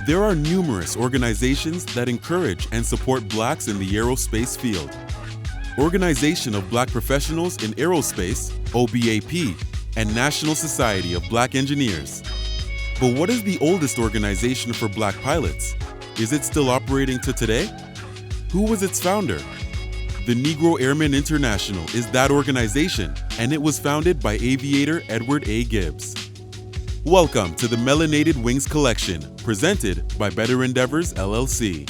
There are numerous organizations that encourage and support blacks in the aerospace field. Organization of Black Professionals in Aerospace, OBAP, and National Society of Black Engineers. But what is the oldest organization for black pilots? Is it still operating to today? Who was its founder? The Negro Airmen International is that organization, and it was founded by aviator Edward A. Gibbs. Welcome to the Melanated Wings Collection, presented by Better Endeavors, LLC.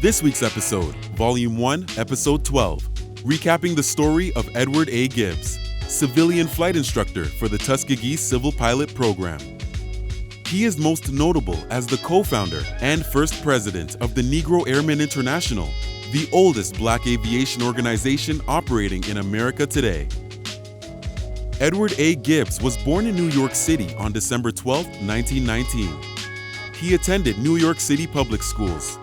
This week's episode, Volume 1, Episode 12, recapping the story of Edward A. Gibbs, civilian flight instructor for the Tuskegee Civil Pilot Program. He is most notable as the co-founder and first president of the Negro Airmen International, the oldest black aviation organization operating in America today. Edward A. Gibbs was born in New York City on December 12, 1919. He attended New York City public schools.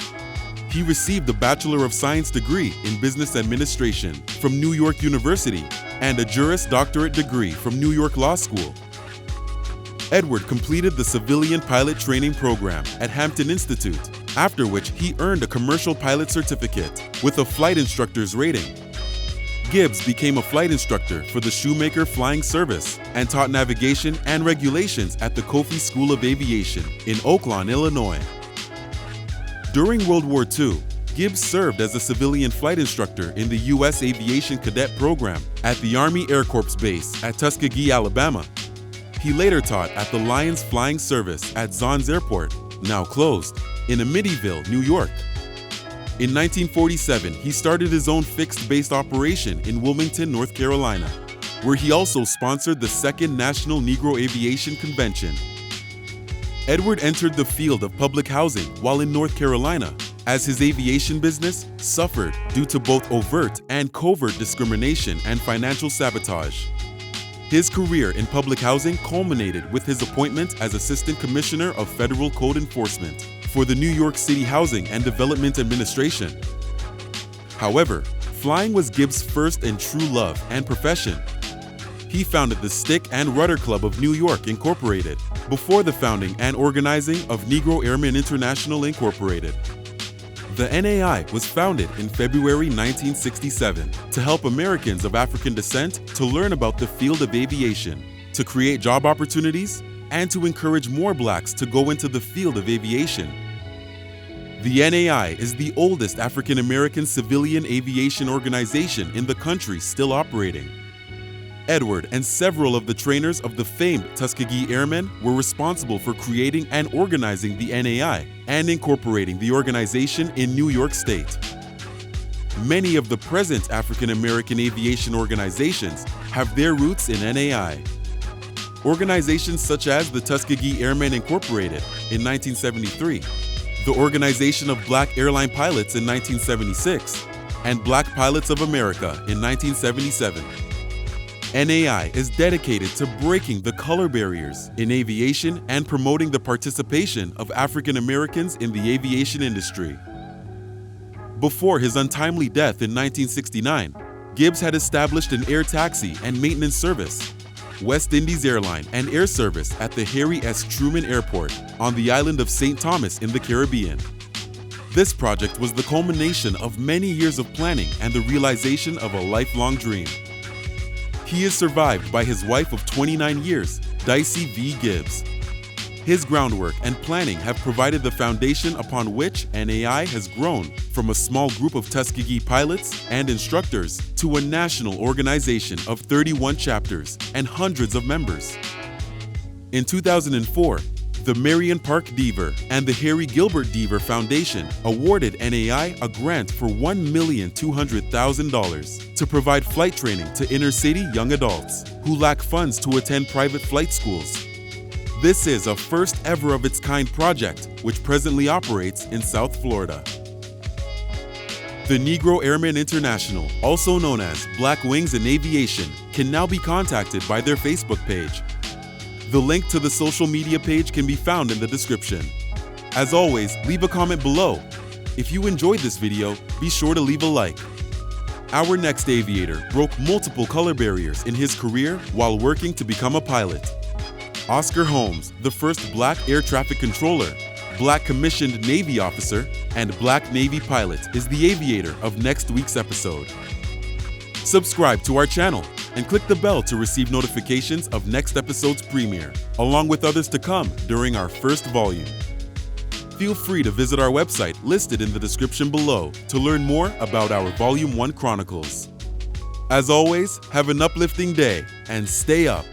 He received a Bachelor of Science degree in Business Administration from New York University and a Juris Doctorate degree from New York Law School. Edward completed the Civilian Pilot Training Program at Hampton Institute, after which he earned a Commercial Pilot Certificate with a Flight Instructor's rating. Gibbs became a flight instructor for the Shoemaker Flying Service and taught navigation and regulations at the Kofi School of Aviation in Oakland, Illinois. During World War II, Gibbs served as a civilian flight instructor in the U.S. Aviation Cadet Program at the Army Air Corps Base at Tuskegee, Alabama. He later taught at the Lions Flying Service at Zahns Airport, now closed, in Amityville, New York. In 1947, he started his own fixed-based operation in Wilmington, North Carolina, where he also sponsored the Second National Negro Aviation Convention. Edward entered the field of public housing while in North Carolina, as his aviation business suffered due to both overt and covert discrimination and financial sabotage. His career in public housing culminated with his appointment as Assistant Commissioner of Federal Code Enforcement for the New York City Housing and Development Administration. However, flying was Gibbs' first and true love and profession. He founded the Stick and Rudder Club of New York, Incorporated, before the founding and organizing of Negro Airmen International, Incorporated. The N.A.I. was founded in February 1967 to help Americans of African descent to learn about the field of aviation, to create job opportunities, and to encourage more blacks to go into the field of aviation. The N.A.I. is the oldest African American civilian aviation organization in the country still operating. Edward and several of the trainers of the famed Tuskegee Airmen were responsible for creating and organizing the N.A.I. and incorporating the organization in New York State. Many of the present African American aviation organizations have their roots in N.A.I. Organizations such as the Tuskegee Airmen Incorporated in 1973, the Organization of Black Airline Pilots in 1976, and Black Pilots of America in 1977. N.A.I. is dedicated to breaking the color barriers in aviation and promoting the participation of African Americans in the aviation industry. Before his untimely death in 1969, Gibbs had established an air taxi and maintenance service, West Indies Airline and Air Service at the Harry S. Truman Airport on the island of St. Thomas in the Caribbean. This project was the culmination of many years of planning and the realization of a lifelong dream. He is survived by his wife of 29 years, Dicey V. Gibbs. His groundwork and planning have provided the foundation upon which N.A.I. has grown from a small group of Tuskegee pilots and instructors to a national organization of 31 chapters and hundreds of members. In 2004, the Marion Park Deaver and the Harry Gilbert Deaver Foundation awarded N.A.I. a grant for $1,200,000 to provide flight training to inner-city young adults who lack funds to attend private flight schools. This is a first-ever-of-its-kind project which presently operates in South Florida. The Negro Airmen International, also known as Black Wings in Aviation, can now be contacted by their Facebook page. The link to the social media page can be found in the description. As always, leave a comment below. If you enjoyed this video, be sure to leave a like. Our next aviator broke multiple color barriers in his career while working to become a pilot. Oscar Holmes, the first black air traffic controller, Black commissioned Navy officer, and Black Navy pilot is the aviator of next week's episode. Subscribe to our channel and click the bell to receive notifications of next episode's premiere, along with others to come during our first volume. Feel free to visit our website listed in the description below to learn more about our Volume 1 Chronicles. As always, have an uplifting day and stay up.